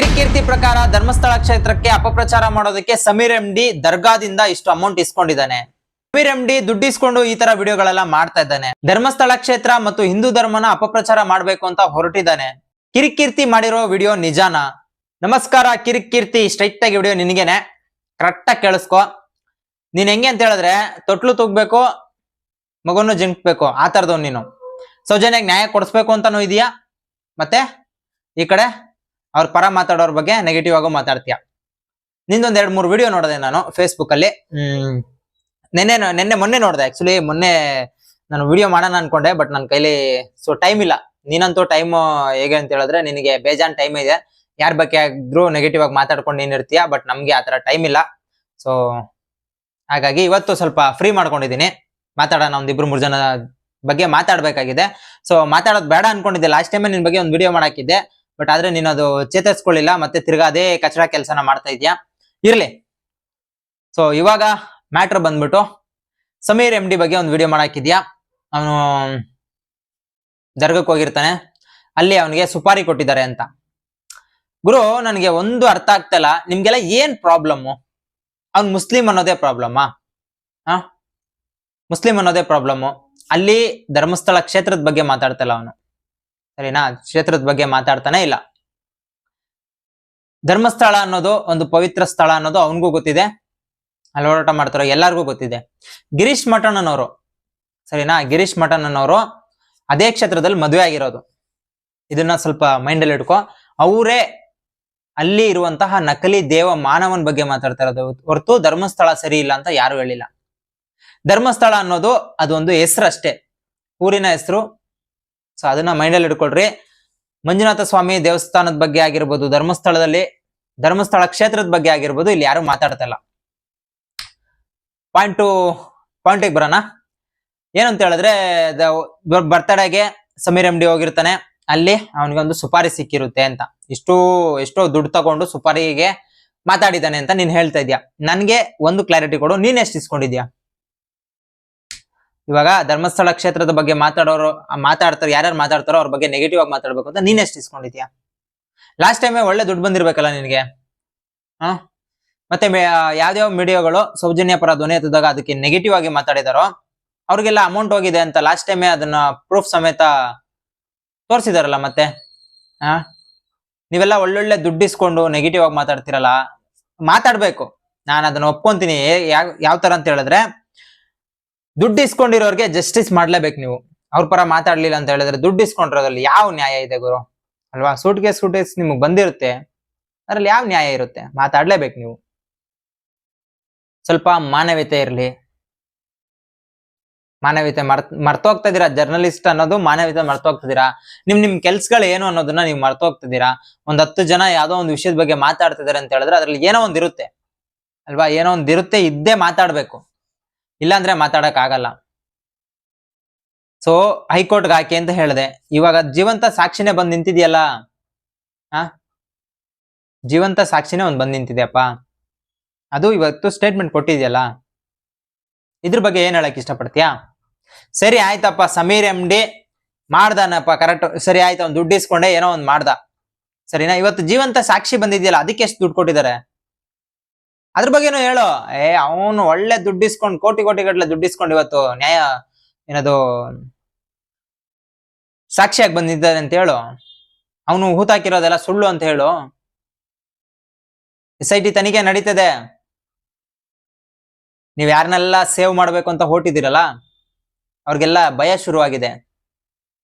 ಕೀರ್ತಿ ಪ್ರಕಾರ ಧರ್ಮಸ್ಥಳ ಕ್ಷೇತ್ರಕ್ಕೆ ಅಪಪ್ರಚಾರ ಮಾಡೋದಕ್ಕೆ ಸಮೀರ್ ಎಂಡಿ ದರ್ಗಾದಿಂದ ಇಷ್ಟು ಅಮೌಂಟ್ ಇಸ್ಕೊಂಡಿದ್ದಾನೆ. ಸಮೀರ್ ಎಂಡಿ ದುಡ್ಡು ಇಸ್ಕೊಂಡು ಈ ತರ ವಿಡಿಯೋಗಳೆಲ್ಲ ಮಾಡ್ತಾ ಇದ್ದಾನೆ. ಧರ್ಮಸ್ಥಳ ಕ್ಷೇತ್ರ ಮತ್ತು ಹಿಂದೂ ಧರ್ಮನ ಅಪಪ್ರಚಾರ ಮಾಡ್ಬೇಕು ಅಂತ ಹೊರಟಿದ್ದಾನೆ. ಕಿರಿಕೀರ್ತಿ ಮಾಡಿರೋ ವಿಡಿಯೋ ನಿಜಾನ? ನಮಸ್ಕಾರ ಕಿರಿಕೀರ್ತಿ, ಸ್ಟ್ರೈಟ್ ಆಗಿ ವಿಡಿಯೋ ನಿನಗೇನೆ, ಕರೆಕ್ಟ್ ಆಗಿ ಕೇಳಿಸ್ಕೊ. ನೀನ್ ಹೆಂಗೆ ಅಂತ ಹೇಳಿದ್ರೆ ತೊಟ್ಲು ತೂಗ್ಬೇಕು, ಮಗುನು ಜಿಂಕ್ಬೇಕು, ಆ ತರದವ್ ನೀನು. ಸೌಜನ್ಯಕ್ಕೆ ನ್ಯಾಯ ಕೊಡಿಸ್ಬೇಕು ಅಂತಾನು ಇದೆಯಾ, ಮತ್ತೆ ಈ ಕಡೆ ಅವ್ರ ಪರ ಮಾತಾಡೋರ್ ಬಗ್ಗೆ ನೆಗೆಟಿವ್ ಆಗೋ ಮಾತಾಡ್ತೀಯ. ನಿಂದೊಂದ್ 2-3 ವಿಡಿಯೋ ನೋಡಿದೆ ನಾನು ಫೇಸ್ಬುಕ್ ಅಲ್ಲಿ. ಮೊನ್ನೆ ನೋಡಿದೆ. ಆಕ್ಚುಲಿ ಮೊನ್ನೆ ನಾನು ವಿಡಿಯೋ ಮಾಡೋಣ ಅನ್ಕೊಂಡೆ, ಬಟ್ ನನ್ನ ಕೈಲಿ ಟೈಮ್ ಇಲ್ಲ. ನೀನಂತೂ ಟೈಮ್ ಹೇಗೆ ಅಂತ ಹೇಳಿದ್ರೆ ನಿನಗೆ ಬೇಜಾನ್ ಟೈಮ್ ಇದೆ. ಯಾರ ಬಗ್ಗೆ ಆದ್ರೂ ನೆಗೆಟಿವ್ ಆಗಿ ಮಾತಾಡ್ಕೊಂಡು ನೀನ್ ಇರ್ತೀಯ, ಬಟ್ ನಮ್ಗೆ ಆತರ ಟೈಮ್ ಇಲ್ಲ. ಸೊ ಹಾಗಾಗಿ ಇವತ್ತು ಸ್ವಲ್ಪ ಫ್ರೀ ಮಾಡ್ಕೊಂಡಿದೀನಿ. ಮಾತಾಡೋಣ, ಒಂದ್ 2-3 ಜನ ಬಗ್ಗೆ ಮಾತಾಡ್ಬೇಕಾಗಿದೆ. ಸೊ ಮಾತಾಡೋದು ಬೇಡ ಅನ್ಕೊಂಡಿದ್ದೆ. ಲಾಸ್ಟ್ ಟೈಮ್ ನಿನ್ ಬಗ್ಗೆ ಒಂದು ವಿಡಿಯೋ ಮಾಡಾಕಿದ್ದೆ, ಬಟ್ ಆದ್ರೆ ನೀನು ಅದು ಚೇತರಿಸ್ಕೊಳ್ಳಿಲ್ಲ. ಮತ್ತೆ ತಿರ್ಗಾ ಅದೇ ಕಚಡ ಕೆಲಸನ ಮಾಡ್ತಾ ಇದ್ಯಾ. ಇರ್ಲಿ. ಸೊ ಇವಾಗ ಮ್ಯಾಟ್ರ್ ಬಂದ್ಬಿಟ್ಟು ಸಮೀರ್ ಎಂಡಿ ಬಗ್ಗೆ ಒಂದು ವಿಡಿಯೋ ಮಾಡಾಕಿದ್ಯಾ. ಅವನು ದರ್ಗಕ್ಕೆ ಹೋಗಿರ್ತಾನೆ, ಅಲ್ಲಿ ಅವನಿಗೆ ಸುಪಾರಿ ಕೊಟ್ಟಿದ್ದಾರೆ ಅಂತ. ಗುರು, ನನಗೆ ಒಂದು ಅರ್ಥ ಆಗ್ತಲ್ಲ, ನಿಮ್ಗೆಲ್ಲ ಏನ್ ಪ್ರಾಬ್ಲಮ್ಮು? ಅವ್ನ್ ಮುಸ್ಲಿಂ ಅನ್ನೋದೇ ಪ್ರಾಬ್ಲಮ್ಮಾ? ಮುಸ್ಲಿಂ ಅನ್ನೋದೇ ಪ್ರಾಬ್ಲಮ್ಮು. ಅಲ್ಲಿ ಧರ್ಮಸ್ಥಳ ಕ್ಷೇತ್ರದ ಬಗ್ಗೆ ಮಾತಾಡ್ತಲ್ಲ ಅವನು, ಸರಿನಾ? ಕ್ಷೇತ್ರದ ಬಗ್ಗೆ ಮಾತಾಡ್ತಾನೆ ಇಲ್ಲ. ಧರ್ಮಸ್ಥಳ ಅನ್ನೋದು ಒಂದು ಪವಿತ್ರ ಸ್ಥಳ ಅನ್ನೋದು ಅವನಿಗೂ ಗೊತ್ತಿದೆ, ಅಲ್ಲಿ ಹೋರಾಟ ಮಾಡ್ತಾರೋ ಎಲ್ಲಾರ್ಗೂ ಗೊತ್ತಿದೆ. ಗಿರೀಶ್ ಮಠನ್ ಅನ್ನೋರು, ಸರಿನಾ? ಗಿರೀಶ್ ಮಠನ್ ಅನ್ನೋರು ಅದೇ ಕ್ಷೇತ್ರದಲ್ಲಿ ಮದುವೆ ಆಗಿರೋದು. ಇದನ್ನ ಸ್ವಲ್ಪ ಮೈಂಡಲ್ಲಿ ಇಟ್ಕೋ. ಅವರೇ ಅಲ್ಲಿ ಇರುವಂತಹ ನಕಲಿ ದೇವ ಮಾನವನ ಬಗ್ಗೆ ಮಾತಾಡ್ತಾ ಇರೋದು ಹೊರತು ಧರ್ಮಸ್ಥಳ ಸರಿ ಇಲ್ಲ ಅಂತ ಯಾರು ಹೇಳಿಲ್ಲ. ಧರ್ಮಸ್ಥಳ ಅನ್ನೋದು ಅದೊಂದು ಹೆಸರು ಅಷ್ಟೇ, ಊರಿನ ಹೆಸರು. ಸೊ ಅದನ್ನ ಮೈಂಡಲ್ಲಿ ಇಟ್ಕೊಳ್ರಿ. ಮಂಜುನಾಥ ಸ್ವಾಮಿ ದೇವಸ್ಥಾನದ ಬಗ್ಗೆ ಆಗಿರ್ಬೋದು, ಧರ್ಮಸ್ಥಳ ಕ್ಷೇತ್ರದ ಬಗ್ಗೆ ಆಗಿರ್ಬೋದು, ಇಲ್ಲಿ ಯಾರು ಮಾತಾಡ್ತಲ್ಲ. ಪಾಯಿಂಟಿಗೆ ಬರೋಣ. ಏನಂತ ಹೇಳಿದ್ರೆ, ಬರ್ತಡೆಗೆ ಸಮೀರ್ ಎಂಡಿ ಹೋಗಿರ್ತಾನೆ. ಅಲ್ಲಿ ಅವನಿಗೆ ಒಂದು ಸುಪಾರಿ ಸಿಕ್ಕಿರುತ್ತೆ ಅಂತ, ಎಷ್ಟೋ ದುಡ್ಡು ತಗೊಂಡು ಸುಪಾರಿಗೆ ಮಾತಾಡಿದ್ದಾನೆ ಅಂತ ನೀನ್ ಹೇಳ್ತಾ ಇದ್ಯಾ. ನನ್ಗೆ ಒಂದು ಕ್ಲಾರಿಟಿ ಕೊಡು, ನೀನ್ ಎಷ್ಟು ಇಸ್ಕೊಂಡಿದ್ಯಾ? ಇವಾಗ ಧರ್ಮಸ್ಥಳ ಕ್ಷೇತ್ರದ ಬಗ್ಗೆ ಮಾತಾಡ್ತಾರೆ, ಯಾರ್ಯಾರು ಮಾತಾಡ್ತಾರೋ ಅವ್ರ ಬಗ್ಗೆ ನೆಗೆಟಿವ್ ಆಗಿ ಮಾತಾಡ್ಬೇಕು ಅಂತ ನೀನ್ ಎಷ್ಟು ಇಸ್ಕೊಂಡಿದ್ಯಾ? ಲಾಸ್ಟ್ ಟೈಮೇ ಒಳ್ಳೆ ದುಡ್ಡು ಬಂದಿರ್ಬೇಕಲ್ಲ ನಿನಗೆ. ಮತ್ತೆ ಯಾವ್ಯಾವ ಮೀಡಿಯಾಗಳು ಸೌಜನ್ಯ ಪರ ಧ್ವನಿ ಎತ್ತಿದಾಗ ಅದಕ್ಕೆ ನೆಗೆಟಿವ್ ಆಗಿ ಮಾತಾಡಿದಾರೋ ಅವ್ರಿಗೆಲ್ಲ ಅಮೌಂಟ್ ಹೋಗಿದೆ ಅಂತ ಲಾಸ್ಟ್ ಟೈಮೇ ಅದನ್ನ ಪ್ರೂಫ್ ಸಮೇತ ತೋರಿಸಿದಾರಲ್ಲ. ಮತ್ತೆ ನೀವೆಲ್ಲ ಒಳ್ಳೊಳ್ಳೆ ದುಡ್ಡು ಇಸ್ಕೊಂಡು ನೆಗೆಟಿವ್ ಆಗಿ ಮಾತಾಡ್ತಿರಲ್ಲ. ಮಾತಾಡ್ಬೇಕು, ನಾನು ಅದನ್ನ ಒಪ್ಕೊಂತೀನಿ. ಯಾವ ತರ ಅಂತ ಹೇಳಿದ್ರೆ, ದುಡ್ಡು ಇಸ್ಕೊಂಡಿರೋರ್ಗೆ ಜಸ್ಟಿಸ್ ಮಾಡ್ಲೇಬೇಕು ನೀವು. ಅವ್ರ ಪರ ಮಾತಾಡ್ಲಿಲ್ಲ ಅಂತ ಹೇಳಿದ್ರೆ ದುಡ್ಡು ಇಸ್ಕೊಂಡಿರೋದ್ರಲ್ಲಿ ಯಾವ ನ್ಯಾಯ ಇದೆ ಗುರು? ಅಲ್ವಾ? ಸೂಟ್ ಕೇಸ್ ನಿಮ್ಗೆ ಬಂದಿರುತ್ತೆ, ಅದ್ರಲ್ಲಿ ಯಾವ ನ್ಯಾಯ ಇರುತ್ತೆ? ಮಾತಾಡ್ಲೇಬೇಕು ನೀವು. ಸ್ವಲ್ಪ ಮಾನವೀಯತೆ ಇರ್ಲಿ. ಮಾನವೀಯತೆ ಮರ್ತೋಗ್ತಾ ಇದೀರಾ. ಜರ್ನಲಿಸ್ಟ್ ಅನ್ನೋದು ಮಾನವೀಯತೆ ಮರ್ತೋಗ್ತಿದ್ದೀರಾ. ನಿಮ್ ಕೆಲ್ಸಗಳು ಏನು ಅನ್ನೋದನ್ನ ನೀವು ಮರ್ತೋಗ್ತಿದ್ದೀರಾ. 10 ಜನ ಯಾವ್ದೋ ಒಂದು ವಿಷಯದ ಬಗ್ಗೆ ಮಾತಾಡ್ತಿದಾರೆ ಅಂತ ಹೇಳಿದ್ರೆ ಅದ್ರಲ್ಲಿ ಏನೋ ಒಂದ್ ಇರುತ್ತೆ ಅಲ್ವಾ? ಏನೋ ಒಂದ್ ಇರುತ್ತೆ, ಇದ್ದೇ ಮಾತಾಡ್ಬೇಕು, ಇಲ್ಲಾಂದ್ರೆ ಮಾತಾಡಕ್ ಆಗಲ್ಲ. ಸೊ ಹೈಕೋರ್ಟ್ಗೆ ಹಾಕಿ ಅಂತ ಹೇಳಿದೆ. ಇವಾಗ ಜೀವಂತ ಸಾಕ್ಷಿನೇ ಬಂದ್ ನಿಂತಿದ್ಯಲ್ಲ. ಜೀವಂತ ಸಾಕ್ಷಿನೇ ಒಂದ್ ಬಂದ್ ನಿಂತಿದ್ಯಪ್ಪ. ಅದು ಇವತ್ತು ಸ್ಟೇಟ್ಮೆಂಟ್ ಕೊಟ್ಟಿದ್ಯಲ್ಲ, ಇದ್ರ ಬಗ್ಗೆ ಏನ್ ಹೇಳಕ್ ಇಷ್ಟಪಡ್ತೀಯಾ? ಸರಿ ಆಯ್ತಪ್ಪ, ಸಮೀರ್ ಎಂಡಿ ಮಾಡ್ದಾನಪ್ಪ, ಕರೆಕ್ಟ್, ಸರಿ ಆಯ್ತು. ಅವ್ನು ದುಡ್ಡು ಇಸ್ಕೊಂಡೆ ಏನೋ ಒಂದ್ ಮಾಡ್ದ, ಸರಿನಾ? ಇವತ್ತು ಜೀವಂತ ಸಾಕ್ಷಿ ಬಂದಿದ್ಯಲ್ಲ, ಅದಕ್ಕೆ ಎಷ್ಟು ದುಡ್ಡು ಕೊಟ್ಟಿದ್ದಾರೆ ಅದ್ರ ಬಗ್ಗೆನೂ ಹೇಳು. ಅವನು ಒಳ್ಳೆ ದುಡ್ಡು ಇಸ್ಕೊಂಡು ಕೋಟಿ ಗಟ್ಟಲೆ ದುಡ್ಡು ಇಸ್ಕೊಂಡು ಇವತ್ತು ನ್ಯಾಯ ಏನದು ಸಾಕ್ಷಿಯಾಗಿ ಬಂದಿದ್ದಾರೆ ಅಂತ ಹೇಳು. ಅವನು ಹೂತಾಕಿರೋದೆಲ್ಲ ಸುಳ್ಳು ಅಂತ ಹೇಳು. SIT ತನಿಖೆ ನಡೀತದೆ. ನೀವ್ ಯಾರನ್ನೆಲ್ಲ ಸೇವ್ ಮಾಡ್ಬೇಕು ಅಂತ ಹೊರಟಿದ್ದೀರಲ್ಲ ಅವ್ರಿಗೆಲ್ಲ ಭಯ ಶುರುವಾಗಿದೆ.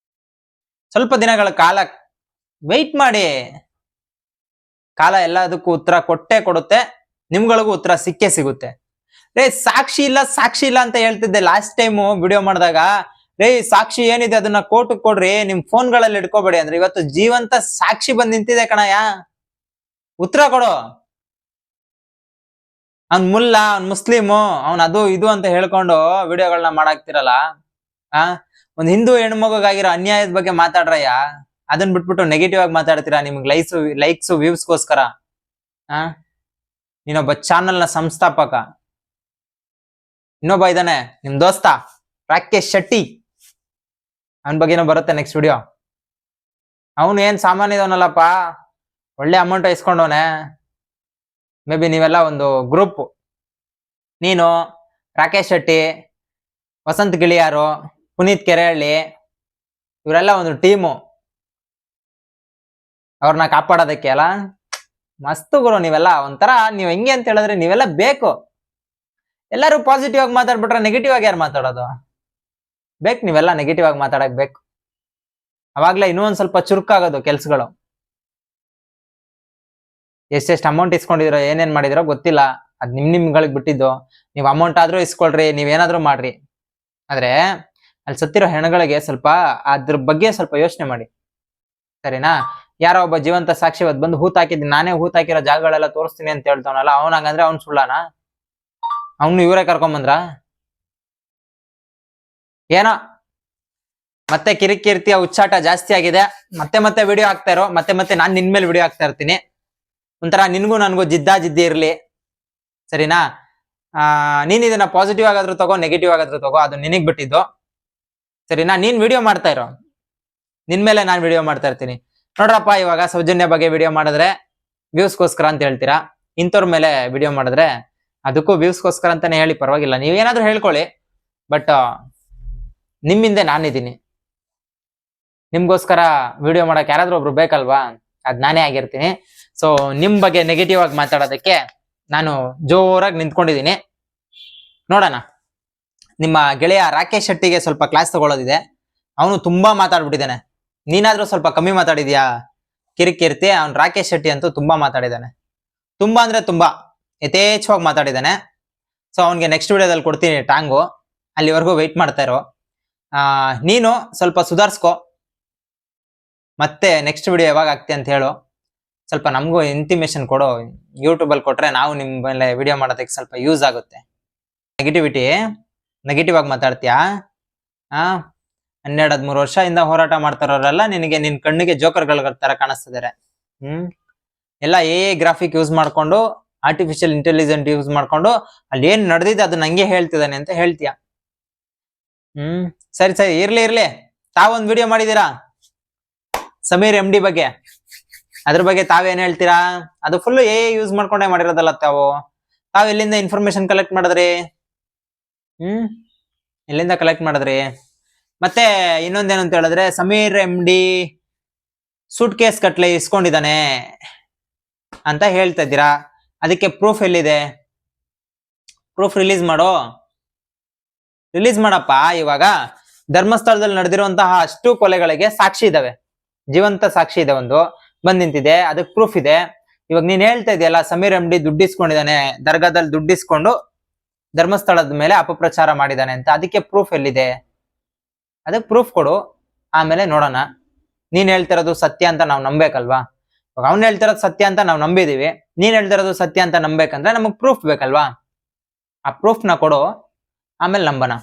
ಸ್ವಲ್ಪ ದಿನಗಳ ಕಾಲ ವೆಯ್ಟ್ ಮಾಡಿ. ಕಾಲ ಎಲ್ಲದಕ್ಕೂ ಉತ್ತರ ಕೊಟ್ಟೆ ಕೊಡುತ್ತೆ, ನಿಮ್ಗಳಿಗೂ ಉತ್ತರ ಸಿಕ್ಕೇ ಸಿಗುತ್ತೆ. ಸಾಕ್ಷಿ ಇಲ್ಲ ಅಂತ ಹೇಳ್ತಿದ್ದೆ ಲಾಸ್ಟ್ ಟೈಮು ವಿಡಿಯೋ ಮಾಡಿದಾಗ. ಸಾಕ್ಷಿ ಏನಿದೆ ಅದನ್ನ ಕೋರ್ಟ್ಗೆ ಕೊಡ್ರಿ, ನಿಮ್ ಫೋನ್ಗಳಲ್ಲಿ ಇಟ್ಕೋಬೇಡಿ ಅಂದ್ರೆ. ಇವತ್ತು ಜೀವಂತ ಸಾಕ್ಷಿ ಬಂದ್ ನಿಂತಿದೆ ಕಣಯ್ಯ, ಉತ್ತರ ಕೊಡು. ಅವ್ನ್ ಮುಲ್ಲಾ, ಅವ್ನ್ ಮುಸ್ಲಿಮು, ಅವ್ನ್ ಅದು ಇದು ಅಂತ ಹೇಳ್ಕೊಂಡು ವಿಡಿಯೋಗಳನ್ನ ಮಾಡಾಕ್ತಿರಲ್ಲ. ಒಂದ್ ಹಿಂದೂ ಹೆಣ್ಮಗುಗಾಗಿರೋ ಅನ್ಯಾಯದ ಬಗ್ಗೆ ಮಾತಾಡ್ರಯ್ಯ. ಅದನ್ನ ಬಿಟ್ಬಿಟ್ಟು ನೆಗೆಟಿವ್ ಆಗಿ ಮಾತಾಡ್ತೀರಾ. ನಿಮ್ಗೆ ಲೈಕ್ಸ್ ವ್ಯೂಸ್ಗೋಸ್ಕರ. ನೀನೊಬ್ಬ ಚಾನಲ್ ನ ಸಂಸ್ಥಾಪಕ. ಇನ್ನೊಬ್ಬ ಇದ್ದಾನೆ ನಿಮ್ ದೋಸ್ತ ರಾಕೇಶ್ ಶೆಟ್ಟಿ, ಅವನ ಬಗ್ಗೆನೂ ಬರುತ್ತೆ ನೆಕ್ಸ್ಟ್ ವಿಡಿಯೋ. ಅವನು ಏನ್ ಸಾಮಾನ್ಯದವನಲ್ಲಪ್ಪ, ಒಳ್ಳೆ ಅಮೌಂಟ್ ಇಸ್ಕೊಂಡವನೆ. ಮೇ ಬಿ ನೀವೆಲ್ಲ ಒಂದು ಗ್ರೂಪ್, ನೀನು, ರಾಕೇಶ್ ಶೆಟ್ಟಿ, ವಸಂತ್ ಗಿಳಿಯಾರು, ಪುನೀತ್ ಕೆರೆಹಳ್ಳಿ, ಇವರೆಲ್ಲ ಒಂದು ಟೀಮು ಅವ್ರನ್ನ ಕಾಪಾಡೋದಕ್ಕೆ ಅಲ್ಲ. ಮಸ್ತ್ ಗುರು ನೀವೆಲ್ಲ. ಒಂಥರ ನೀವ್ ಹೆಂಗೆ ಅಂತ ಹೇಳಿದ್ರೆ ನೀವೆಲ್ಲ ಬೇಕು. ಎಲ್ಲರೂ ಪಾಸಿಟಿವ್ ಆಗಿ ಮಾತಾಡ್ಬಿಟ್ರೆ ನೆಗೆಟಿವ್ ಆಗಿ ಯಾರು ಮಾತಾಡೋದು? ಬೇಕು ನೀವೆಲ್ಲ ನೆಗೆಟಿವ್ ಆಗಿ ಮಾತಾಡಕ್ ಬೇಕು. ಅವಾಗ್ಲೇ ಇನ್ನೂ ಒಂದ್ ಸ್ವಲ್ಪ ಚುರುಕಾಗೋದು ಕೆಲ್ಸಗಳು. ಎಷ್ಟೆಷ್ಟು ಅಮೌಂಟ್ ಇಸ್ಕೊಂಡಿದಿರೋ ಏನೇನ್ ಮಾಡಿದಿರೋ ಗೊತ್ತಿಲ್ಲ, ಅದ್ ನಿಮ್ಗಳಿಗೆ ಬಿಟ್ಟಿದ್ದು. ನೀವ್ ಅಮೌಂಟ್ ಆದ್ರೂ ಇಸ್ಕೊಳ್ರಿ, ನೀವೇನಾದ್ರೂ ಮಾಡ್ರಿ, ಆದ್ರೆ ಅಲ್ಲಿ ಸತ್ತಿರೋ ಹೆಣಗಳಿಗೆ ಸ್ವಲ್ಪ ಅದ್ರ ಬಗ್ಗೆ ಸ್ವಲ್ಪ ಯೋಚನೆ ಮಾಡಿ, ಸರಿನಾ? ಯಾರೋ ಒಬ್ಬ ಜೀವಂತ ಸಾಕ್ಷಿವತ್ ಬಂದು ಹೂತ್ ಹಾಕಿದ್ದೀನಿ, ನಾನೇ ಹೂತ್ ಹಾಕಿರೋ ಜಾಗಗಳೆಲ್ಲ ತೋರಿಸ್ತೀನಿ ಅಂತ ಹೇಳ್ತಾವನಲ್ಲ, ಅವ್ನ ಹಂಗಂದ್ರೆ ಅವ್ನ್ ಸುಳ್ಳಾನ? ಅವ್ನು ಇವರೇ ಕರ್ಕೊಂಬಂದ್ರ ಏನೋ? ಮತ್ತೆ ಕಿರಿಕಿರ್ತಿಯ ಉಚ್ಚಾಟ ಜಾಸ್ತಿ ಆಗಿದೆ. ಮತ್ತೆ ಮತ್ತೆ ವಿಡಿಯೋ ಹಾಕ್ತಾ ಇರೋ, ಮತ್ತೆ ನಾನ್ ನಿನ್ ಮೇಲೆ ವಿಡಿಯೋ ಹಾಕ್ತಾ ಇರ್ತೀನಿ. ಒಂಥರ ನಿನ್ಗೂ ನನ್ಗೂ ಜಿದ್ದಿ ಇರ್ಲಿ, ಸರಿನಾ? ನೀನ್ ಇದನ್ನ ಪಾಸಿಟಿವ್ ಆಗಾದ್ರೂ ತಗೋ, ನೆಗೆಟಿವ್ ಆಗಾದ್ರೂ ತಗೋ, ಅದು ನಿನಗ್ ಬಿಟ್ಟಿದ್ದು, ಸರಿನಾ? ನೀನ್ ವಿಡಿಯೋ ಮಾಡ್ತಾ ಇರೋ, ನಿನ್ ಮೇಲೆ ನಾನ್ ವಿಡಿಯೋ ಮಾಡ್ತಾ ಇರ್ತೀನಿ. ನೋಡ್ರಪ್ಪ, ಇವಾಗ ಸೌಜನ್ಯ ಬಗ್ಗೆ ವಿಡಿಯೋ ಮಾಡಿದ್ರೆ ವ್ಯೂಸ್ಗೋಸ್ಕರ ಅಂತ ಹೇಳ್ತೀರಾ, ಇಂಥವ್ರ ಮೇಲೆ ವಿಡಿಯೋ ಮಾಡಿದ್ರೆ ಅದಕ್ಕೂ ವ್ಯೂಸ್ಗೋಸ್ಕರ ಅಂತಾನೆ ಹೇಳಿ, ಪರವಾಗಿಲ್ಲ, ನೀವೇನಾದ್ರೂ ಹೇಳ್ಕೊಳ್ಳಿ. ಬಟ್ ನಿಮ್ಮಿಂದೆ ನಾನಿದ್ದೀನಿ, ನಿಮ್ಗೋಸ್ಕರ ವಿಡಿಯೋ ಮಾಡಕ್ ಯಾರಾದ್ರೂ ಒಬ್ರು ಬೇಕಲ್ವಾ? ಅದ್ ನಾನೇ ಆಗಿರ್ತೀನಿ. ಸೊ ನಿಮ್ ಬಗ್ಗೆ ನೆಗೆಟಿವ್ ಆಗಿ ಮಾತಾಡೋದಕ್ಕೆ ನಾನು ಜೋರಾಗಿ ನಿಂತ್ಕೊಂಡಿದ್ದೀನಿ. ನೋಡೋಣ, ನಿಮ್ಮ ಗೆಳೆಯ ರಾಕೇಶ್ ಶೆಟ್ಟಿಗೆ ಸ್ವಲ್ಪ ಕ್ಲಾಸ್ ತಗೊಳ್ಳೋದಿದೆ. ಅವನು ತುಂಬಾ ಮಾತಾಡ್ಬಿಟ್ಟಿದ್ದಾನೆ. ನೀನಾದ್ರೂ ಸ್ವಲ್ಪ ಕಮ್ಮಿ ಮಾತಾಡಿದ್ಯಾ ಕಿರಿಕಿರ್ತಿ? ಅವ್ನು ರಾಕೇಶ್ ಶೆಟ್ಟಿ ಅಂತೂ ತುಂಬಾ ಮಾತಾಡಿದ್ದಾನೆ, ತುಂಬಾ ಅಂದ್ರೆ ತುಂಬಾ ಯಥೇಚ್ಛವಾಗಿ ಮಾತಾಡಿದ್ದಾನೆ. ಸೊ ಅವ್ನಿಗೆ ನೆಕ್ಸ್ಟ್ ವಿಡಿಯೋದಲ್ಲಿ ಕೊಡ್ತೀನಿ ಟಾಂಗು, ಅಲ್ಲಿವರೆಗೂ ವೆಯ್ಟ್ ಮಾಡ್ತಾ ಇರೋ. ನೀನು ಸ್ವಲ್ಪ ಸುಧಾರಿಸ್ಕೊ, ಮತ್ತೆ ನೆಕ್ಸ್ಟ್ ವಿಡಿಯೋ ಯಾವಾಗ ಆಗ್ತಿ ಅಂತ ಹೇಳು. ಸ್ವಲ್ಪ ನಮಗೂ ಇಂಟಿಮೇಷನ್ ಕೊಡು, ಯೂಟ್ಯೂಬಲ್ಲಿ ಕೊಟ್ರೆ ನಾವು ನಿಮ್ಮ ಮೇಲೆ ವಿಡಿಯೋ ಮಾಡೋದಕ್ಕೆ ಸ್ವಲ್ಪ ಯೂಸ್ ಆಗುತ್ತೆ. ನೆಗೆಟಿವ್ ಆಗಿ ಮಾತಾಡ್ತೀಯಾ? 12-13 ವರ್ಷದಿಂದ ಹೋರಾಟ ಮಾಡ್ತಾರವರೆಲ್ಲ ನಿನಗೆ, ನಿನ್ ಕಣ್ಣಿಗೆ ಜೋಕರ್ಗಳ ತರ ಕಾಣಿಸ್ತಿದ್ದಾರೆ. ಎಲ್ಲ ಗ್ರಾಫಿಕ್ ಯೂಸ್ ಮಾಡ್ಕೊಂಡು, ಆರ್ಟಿಫಿಷಿಯಲ್ ಇಂಟೆಲಿಜೆಂಟ್ ಯೂಸ್ ಮಾಡ್ಕೊಂಡು ಅಲ್ಲಿ ಏನ್ ನಡೆದಿದೆ ಅದನ್ನ ನಂಗೆ ಹೇಳ್ತಿದ್ದಾನೆ ಅಂತ ಹೇಳ್ತೀಯ. ಸರಿ ಇರ್ಲಿ. ತಾವೊಂದ್ ವಿಡಿಯೋ ಮಾಡಿದೀರಾ ಸಮೀರ್ MD ಬಗ್ಗೆ, ಅದ್ರ ಬಗ್ಗೆ ತಾವೇನ್ ಹೇಳ್ತೀರಾ? ಅದು ಫುಲ್ ಯೂಸ್ ಮಾಡ್ಕೊಂಡೇ ಮಾಡಿರೋದಲ್ಲ ತಾವ್ ಎಲ್ಲಿಂದ ಇನ್ಫಾರ್ಮೇಶನ್ ಕಲೆಕ್ಟ್ ಮಾಡಿದ್ರಿ? ಎಲ್ಲಿಂದ ಕಲೆಕ್ಟ್ ಮಾಡಿದ್ರಿ? ಮತ್ತೆ ಇನ್ನೊಂದೇನು ಅಂತ ಹೇಳಿದ್ರೆ, ಸಮೀರ್ MD ಸೂಟ್ ಕೇಸ್ ಕಟ್ಲೆ ಇಸ್ಕೊಂಡಿದ್ದಾನೆ ಅಂತ ಹೇಳ್ತಾ ಇದ್ದೀರಾ, ಅದಕ್ಕೆ ಪ್ರೂಫ್ ಎಲ್ಲಿದೆ? ಪ್ರೂಫ್ ರಿಲೀಸ್ ಮಾಡಪ್ಪ. ಇವಾಗ ಧರ್ಮಸ್ಥಳದಲ್ಲಿ ನಡೆದಿರುವಂತಹ ಅಷ್ಟು ಕೊಲೆಗಳಿಗೆ ಸಾಕ್ಷಿ ಇದಾವೆ, ಜೀವಂತ ಸಾಕ್ಷಿ ಇದೆ, ಒಂದು ಬಂದ್ ನಿಂತಿದೆ, ಅದಕ್ಕೆ ಪ್ರೂಫ್ ಇದೆ. ಇವಾಗ ನೀನ್ ಹೇಳ್ತಾ ಇದೆಯಲ್ಲ ಸಮೀರ್ MD ದುಡ್ಡಿಸ್ಕೊಂಡಿದ್ದಾನೆ, ದರ್ಗಾದಲ್ಲಿ ದುಡ್ಡಿಸ್ಕೊಂಡು ಧರ್ಮಸ್ಥಳದ ಮೇಲೆ ಅಪಪ್ರಚಾರ ಮಾಡಿದಾನೆ ಅಂತ, ಅದಕ್ಕೆ ಪ್ರೂಫ್ ಎಲ್ಲಿದೆ? ಅದಕ್ಕೆ ಪ್ರೂಫ್ ಕೊಡು, ಆಮೇಲೆ ನೋಡೋಣ. ನೀನ್ ಹೇಳ್ತಿರೋದು ಸತ್ಯ ಅಂತ ನಾವು ನಂಬೇಕಲ್ವಾ? ಇವಾಗ ಅವ್ನು ಹೇಳ್ತಿರೋದು ಸತ್ಯ ಅಂತ ನಾವು ನಂಬಿದೀವಿ, ನೀನ್ ಹೇಳ್ತಿರೋದು ಸತ್ಯ ಅಂತ ನಂಬೇಕಂದ್ರೆ ನಮಗ್ ಪ್ರೂಫ್ ಬೇಕಲ್ವಾ? ಆ ಪ್ರೂಫ್ ನ ಕೊಡು, ಆಮೇಲೆ ನಂಬನ.